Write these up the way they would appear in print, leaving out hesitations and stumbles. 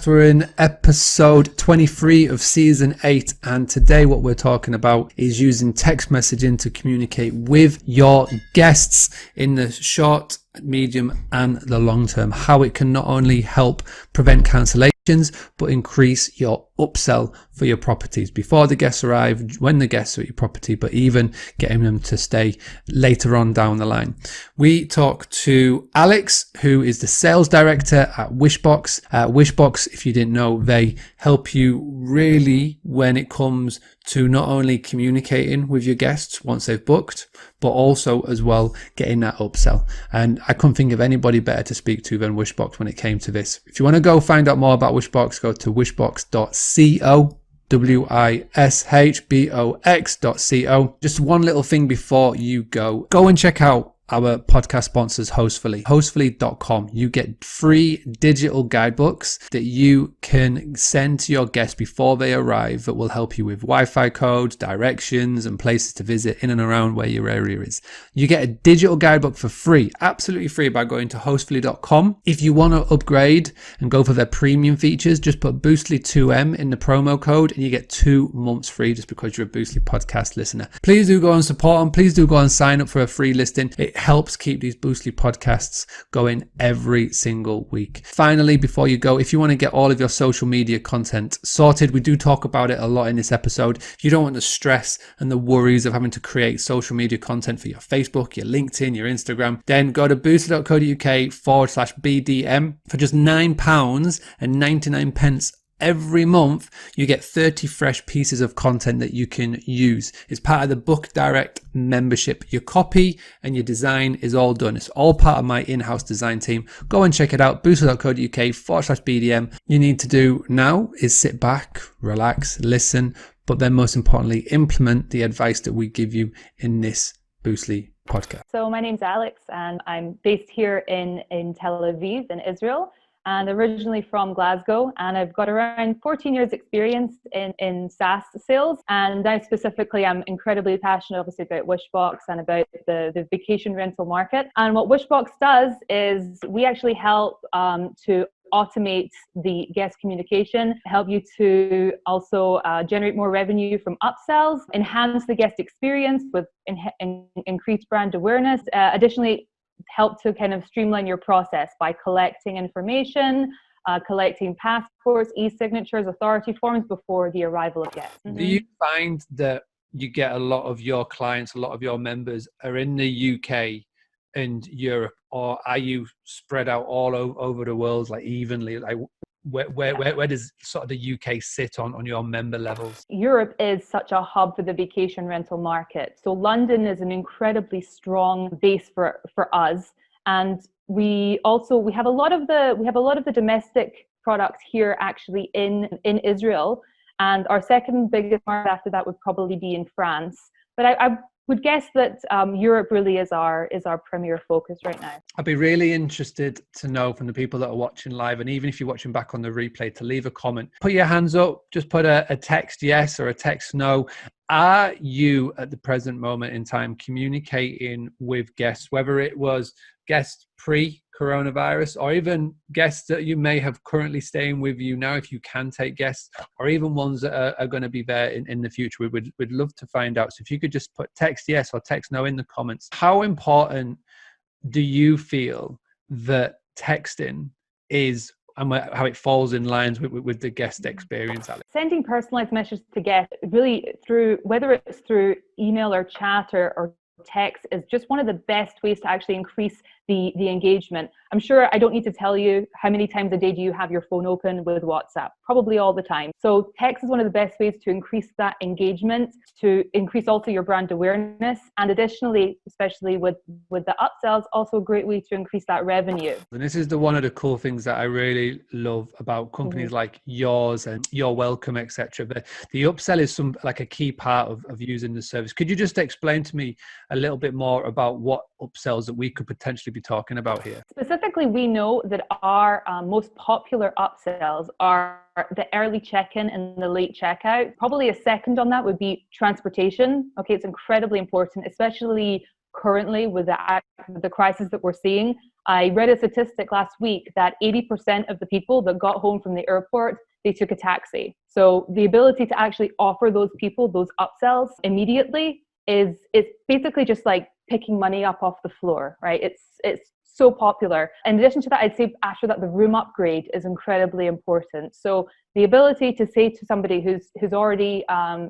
We're in episode 23 of season 8, and today what we're talking about is using text messaging to communicate with your guests in the short, medium and the long term. How it can not only help prevent cancellations but increase your upsell for your properties before the guests arrive, when the guests are at your property, but even getting them to stay later on down the line. We talk to Alex, who is the sales director at Wishbox. Wishbox, if you didn't know, they help you really when it comes to not only communicating with your guests once they've booked, but also as well getting that upsell. And I couldn't think of anybody better to speak to than Wishbox when it came to this. If you want to go find out more about Wishbox, go to wishbox.co. wishbox.co. Just one little thing before you go and check out our podcast sponsors, Hostfully. Hostfully.com. You get free digital guidebooks that you can send to your guests before they arrive that will help you with Wi-Fi codes, directions, and places to visit in and around where your area is. You get a digital guidebook for free, absolutely free, by going to hostfully.com. If you want to upgrade and go for their premium features, just put Boostly2M in the promo code and you get 2 months free just because you're a Boostly podcast listener. Please do go and support them. Please do go and sign up for a free listing. It helps keep these Boostly podcasts going every single week. Finally, before you go, if you want to get all of your social media content sorted, we do talk about it a lot in this episode. If you don't want the stress and the worries of having to create social media content for your Facebook, your LinkedIn, your Instagram, then go to boostly.co.uk/BDM. For just £9.99 every month, you get 30 fresh pieces of content that you can use. It's part of the Book Direct membership. Your copy and your design is all done. It's all part of my in-house design team. Go and check it out, boostly.co.uk/BDM. You need to do now is sit back, relax, listen, but then most importantly, implement the advice that we give you in this Boostly podcast. So my name's Alex and I'm based here in Tel Aviv in Israel, and originally from Glasgow, and I've got around 14 years experience in SaaS sales. And I specifically am incredibly passionate obviously about Wishbox and about the vacation rental market. And what Wishbox does is we actually help to automate the guest communication, help you to also generate more revenue from upsells, enhance the guest experience with increased brand awareness. Additionally, help to kind of streamline your process by collecting information, collecting passports, e-signatures, authority forms before the arrival of guests. Mm-hmm. Do you find that you get a lot of your clients, a lot of your members are in the UK and Europe, or are you spread out all over the world, like evenly? Like where does sort of the UK sit on your member levels? Europe is such a hub for the vacation rental market. So London is an incredibly strong base for us. And we have a lot of the domestic products here actually in Israel. And our second biggest market after that would probably be in France. But I would guess that Europe really is our premier focus right now. I'd be really interested to know from the people that are watching live, and even if you're watching back on the replay, to leave a comment. Put your hands up, just put a text yes or a text no. Are you at the present moment in time communicating with guests, whether it was guests pre-coronavirus or even guests that you may have currently staying with you now, if you can take guests, or even ones that are going to be there in the future? We'd love to find out. So if you could just put text yes or text no in the comments. How important do you feel that texting is, and how it falls in lines with the guest experience, Alex? Sending personalized messages to guests, really through, whether it's through email or chat or text, is just one of the best ways to actually increase the engagement. I'm sure I don't need to tell you how many times a day do you have your phone open with WhatsApp? Probably all the time. So text is one of the best ways to increase that engagement, to increase also your brand awareness, and additionally, especially with the upsells, also a great way to increase that revenue. And this is one of the cool things that I really love about companies like yours and Your Welcome, etc. But the upsell is like a key part of using the service. Could you just explain to me a little bit more about what upsells that we could potentially be talking about here? Specifically, we know that our most popular upsells are the early check-in and the late checkout. Probably a second on that would be transportation. Okay, it's incredibly important, especially currently with the crisis that we're seeing. I read a statistic last week that 80% of the people that got home from the airport, they took a taxi. So the ability to actually offer those people those upsells immediately is, it's basically just like picking money up off the floor, right? It's so popular. In addition to that, I'd say after that, the room upgrade is incredibly important. So the ability to say to somebody who's already a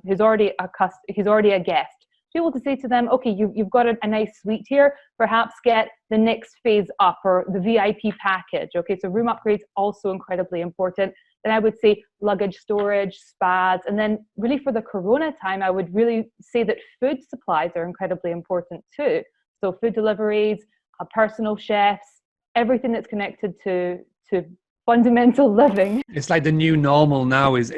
guest, be able to say to them, okay, you've got a nice suite here, perhaps get the next phase up or the VIP package. Okay, so room upgrades also incredibly important. Then I would say luggage storage, spas, and then really for the Corona time, I would really say that food supplies are incredibly important too. So food deliveries, personal chefs, everything that's connected to fundamental living. It's like the new normal now is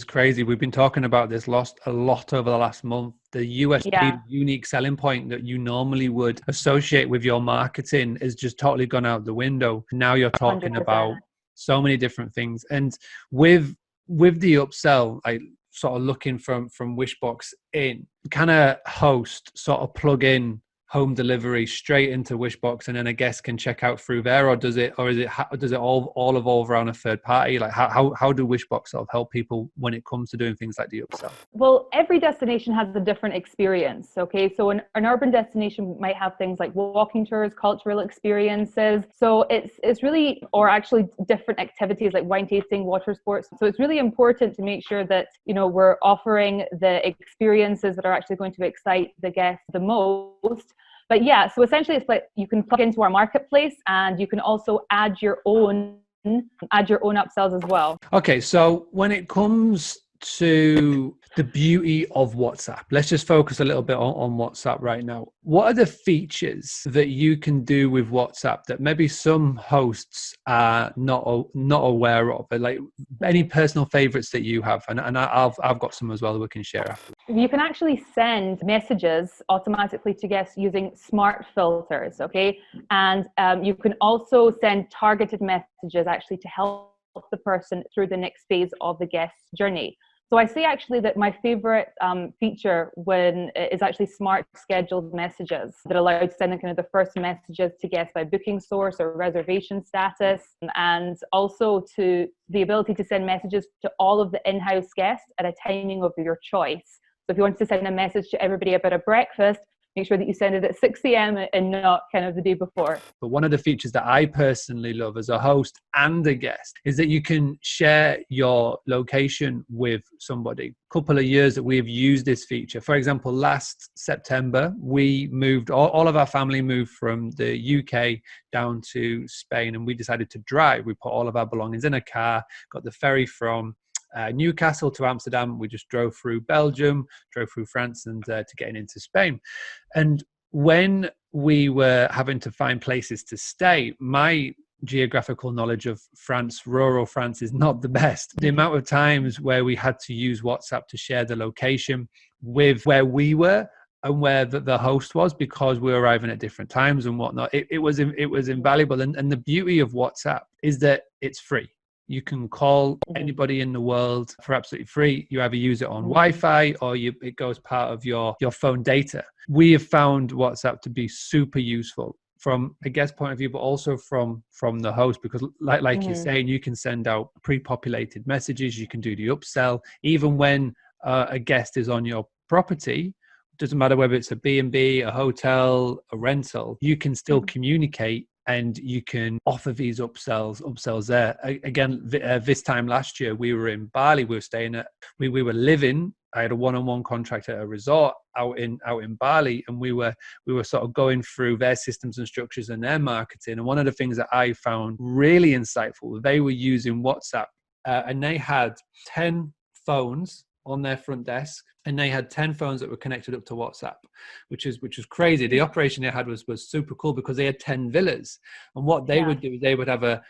crazy. We've been talking about this a lot over the last month. The USP, unique selling point that you normally would associate with your marketing is just totally gone out the window. Now you're talking 100%. about so many different things. And with the upsell, I sort of looking from Wishbox in, can a host sort of plug in home delivery straight into Wishbox and then a guest can check out through there, or does it all evolve around a third party? Like how do Wishbox sort of help people when it comes to doing things like the upsell? Well, every destination has a different experience. Okay, so an urban destination might have things like walking tours, cultural experiences. So it's really, or actually different activities like wine tasting, water sports. So it's really important to make sure that, you know, we're offering the experiences that are actually going to excite the guests the most. But yeah, so essentially it's like you can plug into our marketplace and you can also add your own upsells as well. Okay, so when it comes to the beauty of WhatsApp, let's just focus a little bit on WhatsApp right now. What are the features that you can do with WhatsApp that maybe some hosts are not aware of? Like any personal favorites that you have, and I've got some as well that we can share after. You can actually send messages automatically to guests using smart filters, okay? And you can also send targeted messages actually to help the person through the next phase of the guest's journey. So I say actually that my favorite feature is actually smart scheduled messages that allow you to send kind of the first messages to guests by booking source or reservation status, and also to the ability to send messages to all of the in-house guests at a timing of your choice. So if you want to send a message to everybody about a breakfast, make sure that you send it at 6 a.m. and not kind of the day before. But one of the features that I personally love as a host and a guest is that you can share your location with somebody. A couple of years that we've used this feature. For example, last September, we moved, all of our family moved from the UK down to Spain, and we decided to drive. We put all of our belongings in a car, got the ferry from Newcastle to Amsterdam. We just drove through Belgium, drove through France, and to getting into Spain. And when we were having to find places to stay, my geographical knowledge of France, rural France, is not the best. The amount of times where we had to use WhatsApp to share the location with where we were and where the host was, because we were arriving at different times and whatnot, it was invaluable. And the beauty of WhatsApp is that it's free. You can call anybody in the world for absolutely free. You either use it on Wi-Fi or it goes part of your phone data. We have found WhatsApp to be super useful from a guest point of view, but also from the host, because like you're saying, you can send out pre-populated messages. You can do the upsell. Even when a guest is on your property, doesn't matter whether it's a B&B, a hotel, a rental, you can still communicate. And you can offer these upsells there. Again, this time last year, we were in Bali. We were staying we were living. I had a one-on-one contract at a resort out in Bali, and we were sort of going through their systems and structures and their marketing. And one of the things that I found really insightful, they were using WhatsApp, and they had 10 phones on their front desk, and they had 10 phones that were connected up to WhatsApp, which is crazy. The operation they had was super cool, because they had 10 villas, and what they would do is they would have a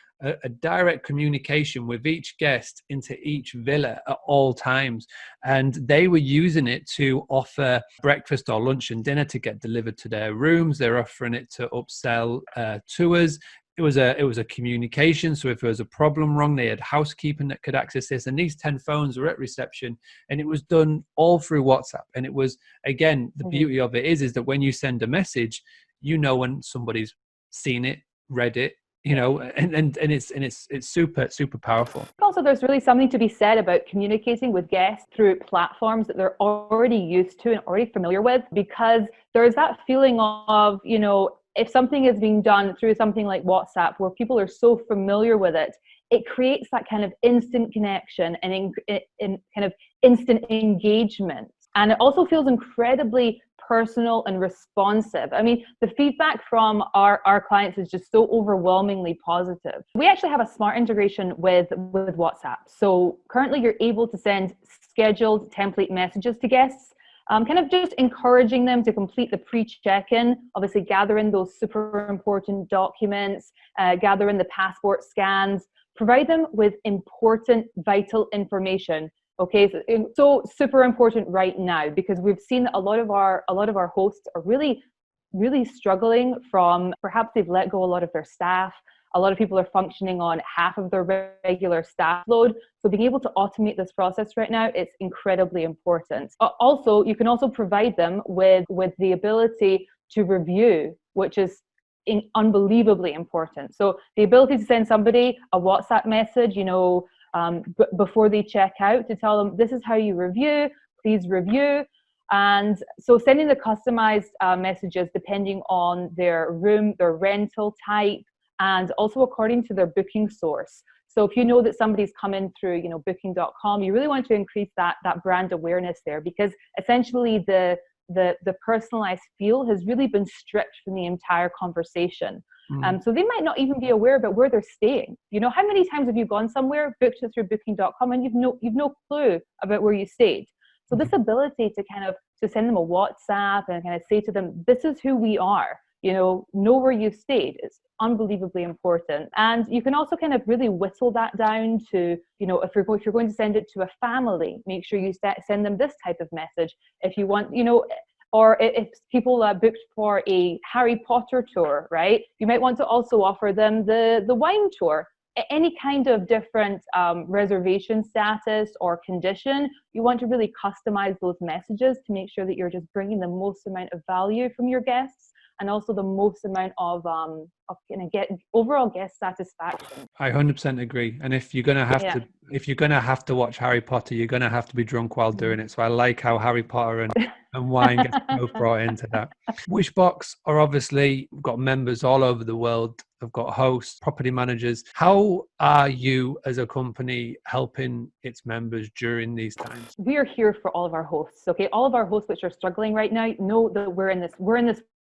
direct communication with each guest into each villa at all times, and they were using it to offer breakfast or lunch and dinner to get delivered to their rooms. They're offering it to upsell tours. It was a communication. So if there was a problem wrong, they had housekeeping that could access this. And these 10 phones were at reception, and it was done all through WhatsApp. And it was, again, the beauty of it is that when you send a message, you know when somebody's seen it, Reddit, and it's super powerful. Also, there's really something to be said about communicating with guests through platforms that they're already used to and already familiar with, because there's that feeling of, if something is being done through something like WhatsApp, where people are so familiar with it, it creates that kind of instant connection and in kind of instant engagement. And it also feels incredibly personal and responsive. I mean, the feedback from our clients is just so overwhelmingly positive. We actually have a smart integration with WhatsApp. So currently you're able to send scheduled template messages to guests, kind of just encouraging them to complete the pre-check-in, obviously gather in those super important documents, gather in the passport scans, provide them with important, vital information. Okay, so super important right now, because we've seen that a lot of our hosts are really struggling from, perhaps they've let go a lot of their staff. A lot of people are functioning on half of their regular staff load. So being able to automate this process right now, it's incredibly important. Also, you can also provide them with the ability to review, which is unbelievably important. So the ability to send somebody a WhatsApp message, before they check out, to tell them, this is how you review, please review. And so sending the customized messages depending on their room, their rental type, and also according to their booking source. So if you know that somebody's come in through, booking.com, you really want to increase that brand awareness there, because essentially the personalized feel has really been stripped from the entire conversation. So they might not even be aware about where they're staying. How many times have you gone somewhere, booked it through booking.com, and you've no clue about where you stayed? So this ability to send them a WhatsApp and kind of say to them, this is who we are, know where you stayed, is unbelievably important. And you can also kind of really whittle that down to, if you're going to send it to a family, make sure you send them this type of message. If you want, or if people booked for a Harry Potter tour, right? You might want to also offer them the wine tour. Any kind of different reservation status or condition, you want to really customize those messages to make sure that you're just bringing the most amount of value from your guests, and also the most amount of overall guest satisfaction. I 100% agree. And if you're gonna have to watch Harry Potter, you're gonna have to be drunk while doing it. So I like how Harry Potter and wine gets both brought into that. Wishbox are obviously got members all over the world. They've got hosts, property managers. How are you as a company helping its members during these times? We are here for all of our hosts. Okay, all of our hosts which are struggling right now know that we're in this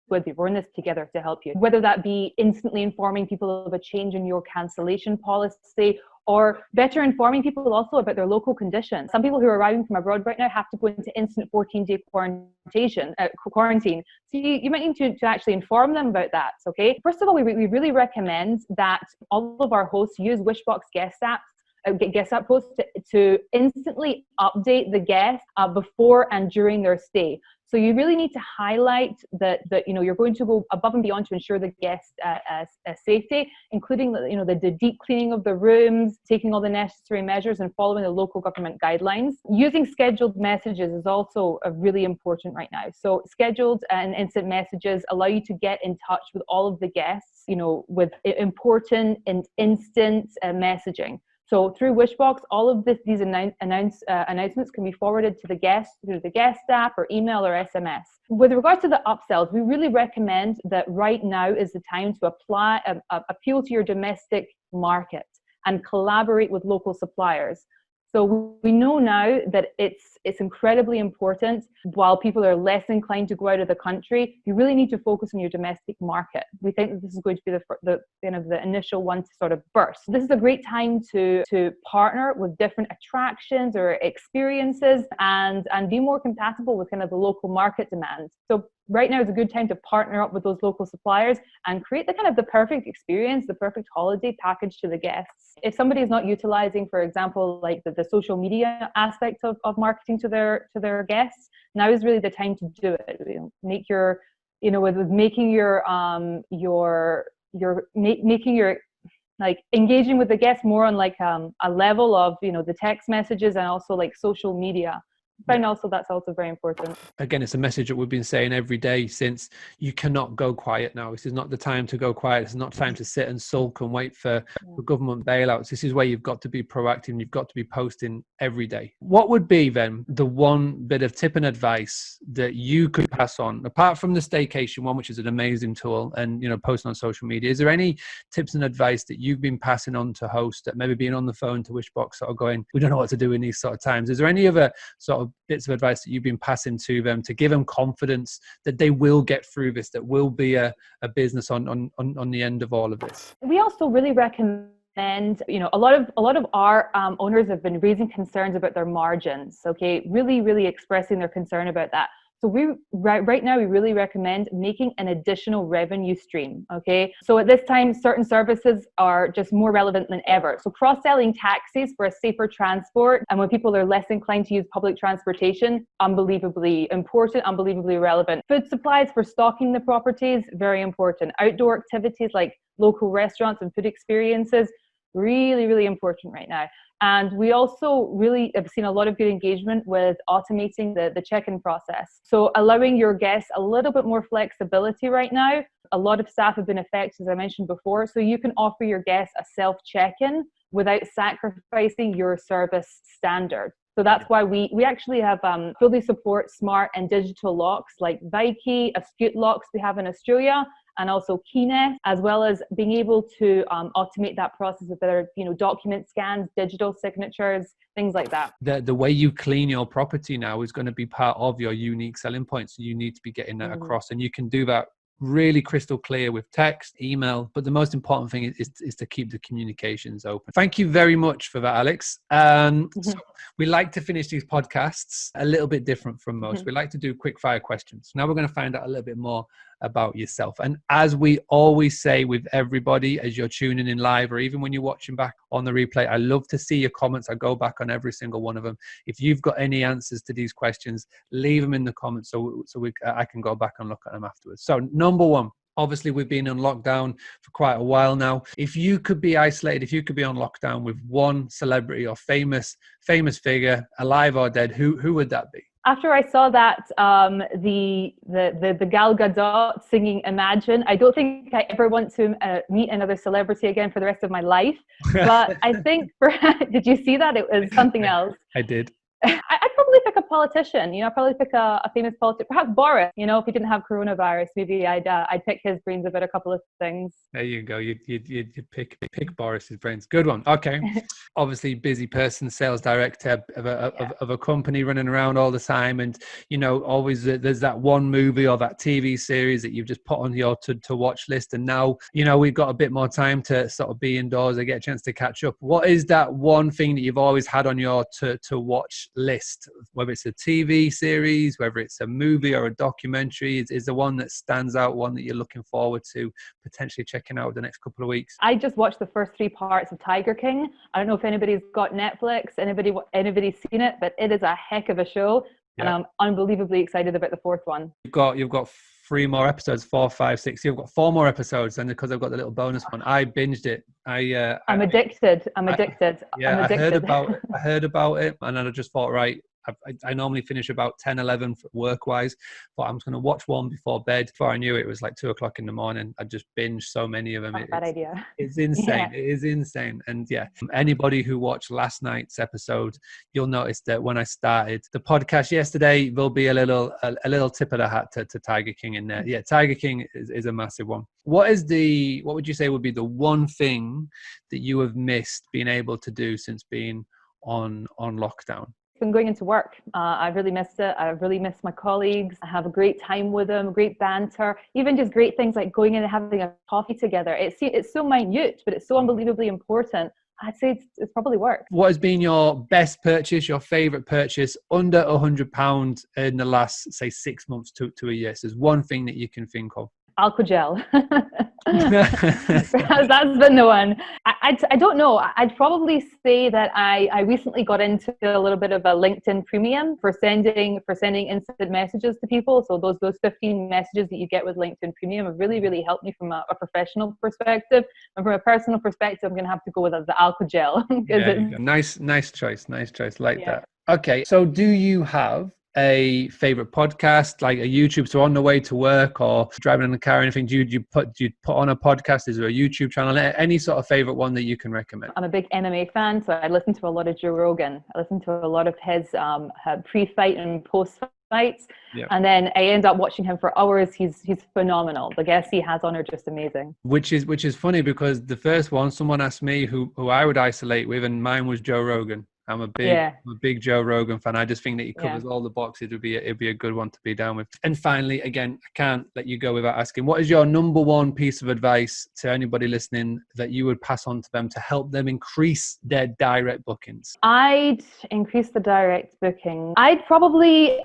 with you. We're in this together to help you. Whether that be instantly informing people of a change in your cancellation policy, or better informing people also about their local conditions. Some people who are arriving from abroad right now have to go into instant 14-day quarantine. So you might need to actually inform them about that, okay? First of all, we really recommend that all of our hosts use Wishbox guest app posts to instantly update the guest before and during their stay. So you really need to highlight that you're going to go above and beyond to ensure the guest safety, including the deep cleaning of the rooms, taking all the necessary measures, and following the local government guidelines. Using scheduled messages is also really important right now. So scheduled and instant messages allow you to get in touch with all of the guests, with important and instant messaging. So through Wishbox, all of these announcements can be forwarded to the guests through the guest app or email or SMS. With regard to the upsells, we really recommend that right now is the time to appeal to your domestic market and collaborate with local suppliers. So we know now that it's incredibly important. While people are less inclined to go out of the country, you really need to focus on your domestic market. We think that this is going to be the initial one to sort of burst. This is a great time to partner with different attractions or experiences and be more compatible with kind of the local market demand. So right now is a good time to partner up with those local suppliers and create the perfect experience, the perfect holiday package to the guests. If somebody is not utilizing, for example, like the social media aspect of marketing to their guests, now is really the time to do it. Making your like engaging with the guests more on like a level of the text messages and also like social media. find also that's also very important. Again, it's a message that we've been saying every day since: you cannot go quiet now. This is not the time to go quiet. It's not time to sit and sulk and wait for government bailouts. This is where you've got to be proactive and you've got to be posting every day. What would be then the one bit of tip and advice that you could pass on, apart from the staycation one, which is an amazing tool, and posting on social media? Is there any tips and advice that you've been passing on to hosts that maybe being on the phone to Wishbox sort of going, we don't know what to do in these sort of times? Is there any other sort of bits of advice that you've been passing to them to give them confidence that they will get through this, that will be a business on the end of all of this? We also really recommend, a lot of our owners have been raising concerns about their margins. Okay, really expressing their concern about that. So right now we really recommend making an additional revenue stream. Okay, so at this time, certain services are just more relevant than ever. So cross-selling taxis for a safer transport, and when people are less inclined to use public transportation, unbelievably important, unbelievably relevant. Food supplies for stocking the properties, very important. Outdoor activities like local restaurants and food experiences, really important right now. And we also really have seen a lot of good engagement with automating the check-in process. So allowing your guests a little bit more flexibility right now. A lot of staff have been affected, as I mentioned before, so you can offer your guests a self-check-in without sacrificing your service standard. So that's why we actually have fully support smart and digital locks like Vikey, Astute locks we have in Australia, and also Keynest, as well as being able to automate that process with other, document scans, digital signatures, things like that. The way you clean your property now is going to be part of your unique selling point. So you need to be getting that across, and you can do that really crystal clear with text, email, but the most important thing is to keep the communications open. Thank you very much for that, Alex. So we like to finish these podcasts a little bit different from most. We like to do quick fire questions. Now we're going to find out a little bit more about yourself. And as we always say with everybody, as you're tuning in live or even when you're watching back on the replay, I love to see your comments. I go back on every single one of them. If you've got any answers to these questions, leave them in the comments so I can go back and look at them afterwards. So number one, obviously we've been on lockdown for quite a while now. If you could be isolated, if you could be on lockdown with one celebrity or famous figure, alive or dead, who would that be? After I saw that, the Gal Gadot singing Imagine, I don't think I ever want to meet another celebrity again for the rest of my life. But I think, did you see that? It was something else. I did. I'd probably pick a politician, I'd probably pick a famous politician, perhaps Boris, if he didn't have coronavirus, maybe I'd pick his brains about a couple of things. There you go. You pick Boris's brains. Good one. Okay. Obviously busy person, sales director of a company running around all the time. And, always there's that one movie or that TV series that you've just put on your to watch list. And now, we've got a bit more time to sort of be indoors and get a chance to catch up. What is that one thing that you've always had on your to watch list, whether it's a TV series, whether it's a movie or a documentary? Is the one that stands out, one that you're looking forward to potentially checking out the next couple of weeks? I just watched the first 3 parts of Tiger King. I don't know if anybody's got Netflix, anybody's seen it, but it is a heck of a show. And I'm unbelievably excited about the 4th one. You've got 3 more episodes, 4, 5, 6. You've got 4 more episodes, and because I've got the little bonus one, I binged it. I'm addicted. I'm addicted. I heard about it, and then I just thought, right, I normally finish about 10, 11 work-wise, but I'm just going to watch one before bed. Before I knew it, it was like 2 o'clock in the morning. I just binged so many of them. Bad idea. It's insane. It is insane. And anybody who watched last night's episode, you'll notice that when I started the podcast yesterday, there'll be a little tip of the hat to Tiger King in there. Yeah, Tiger King is a massive one. What would you say would be the one thing that you have missed being able to do since being on lockdown? Been going into work. I've really missed it. I've really missed my colleagues. I have a great time with them, great banter, even just great things like going in and having a coffee together. It's so minute, but it's so unbelievably important. I'd say it's probably work. What has been your best purchase, your favourite purchase under £100 in the last, say, 6 months to a year? So there's one thing that you can think of. Alcohol. That's been the one. I don't know. I'd probably say that I recently got into a little bit of a LinkedIn premium for sending instant messages to people. So those 15 messages that you get with LinkedIn premium have really helped me from a professional perspective. And from a personal perspective, I'm going to have to go with the alcohol. Nice choice. Like that. Okay, so do you have a favorite podcast, like a YouTube? So on the way to work or driving in the car or anything, do you put on a podcast? Is there a YouTube channel? Any sort of favorite one that you can recommend? I'm a big MMA fan, so I listen to a lot of Joe Rogan. I listen to a lot of his pre-fight and post-fights, and then I end up watching him for hours. He's phenomenal. The guests he has on are just amazing. Which is funny, because the first one, someone asked me who I would isolate with, and mine was Joe Rogan. I'm a big Joe Rogan fan. I just think that he covers all the boxes. It'd be a good one to be down with. And finally, again, I can't let you go without asking, what is your number one piece of advice to anybody listening that you would pass on to them to help them increase their direct bookings? I'd increase the direct booking. I'd probably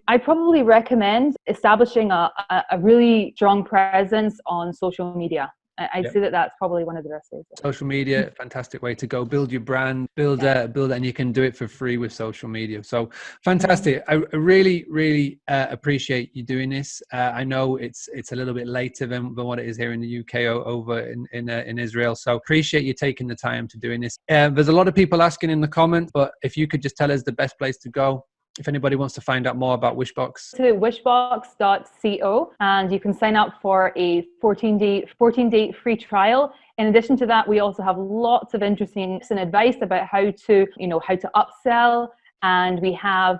recommend establishing a really strong presence on social media. I'd say that's probably one of the best ways. Social media, fantastic way to go. Build your brand, build it, and you can do it for free with social media. So fantastic. I really, really appreciate you doing this. I know it's a little bit later than what it is here in the UK over in Israel. So appreciate you taking the time to doing this. There's a lot of people asking in the comments, but if you could just tell us the best place to go if anybody wants to find out more about Wishbox. To wishbox.co, and you can sign up for a 14-day free trial. In addition to that, we also have lots of interesting tips and advice about how to upsell, and we have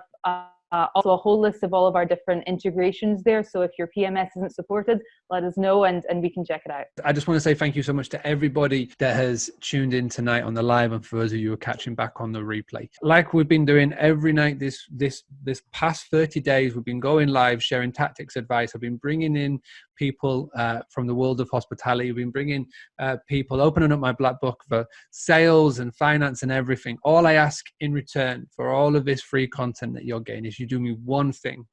also a whole list of all of our different integrations there. So if your PMS isn't supported, let us know and we can check it out. I just want to say thank you so much to everybody that has tuned in tonight on the live, and for those of you who are catching back on the replay. Like we've been doing every night this past 30 days, we've been going live, sharing tactics, advice. I've been bringing in people from the world of hospitality. We've been bringing people, opening up my black book for sales and finance and everything. All I ask in return for all of this free content that you're getting is you do me one thing.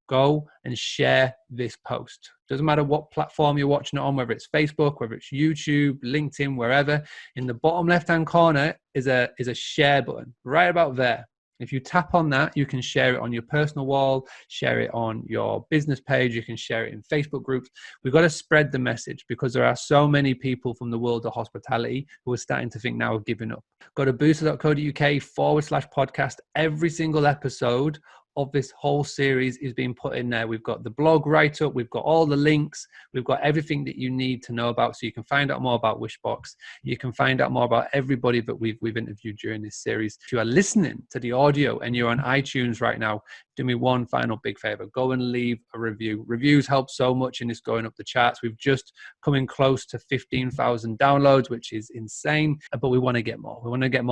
Go and share this post. Doesn't matter what platform you're watching it on, whether it's Facebook, whether it's YouTube, LinkedIn, wherever. In the bottom left-hand corner is a share button right about there. If you tap on that, you can share it on your personal wall, share it on your business page, you can share it in Facebook groups. We've got to spread the message, because there are so many people from the world of hospitality who are starting to think now of giving up. Go to booster.co.uk/podcast. Every single episode of this whole series is being put in there. We've got the blog write-up, we've got all the links, we've got everything that you need to know about, so you can find out more about Wishbox. You can find out more about everybody that we've interviewed during this series. If you are listening to the audio and you're on iTunes right now, do me one final big favor. Go and leave a review. Reviews help so much in this going up the charts. We've just coming close to 15,000 downloads, which is insane, but we want to get more. We want to get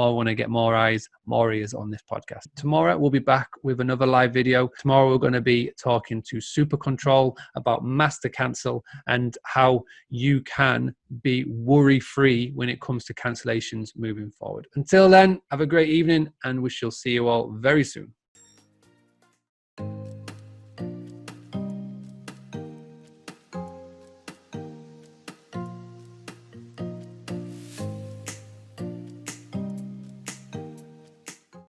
more eyes, more ears on this podcast. Tomorrow we'll be back with another live video. Tomorrow we're going to be talking to Super Control about master cancel and how you can be worry-free when it comes to cancellations moving forward. Until then, have a great evening, and we shall see you all very soon.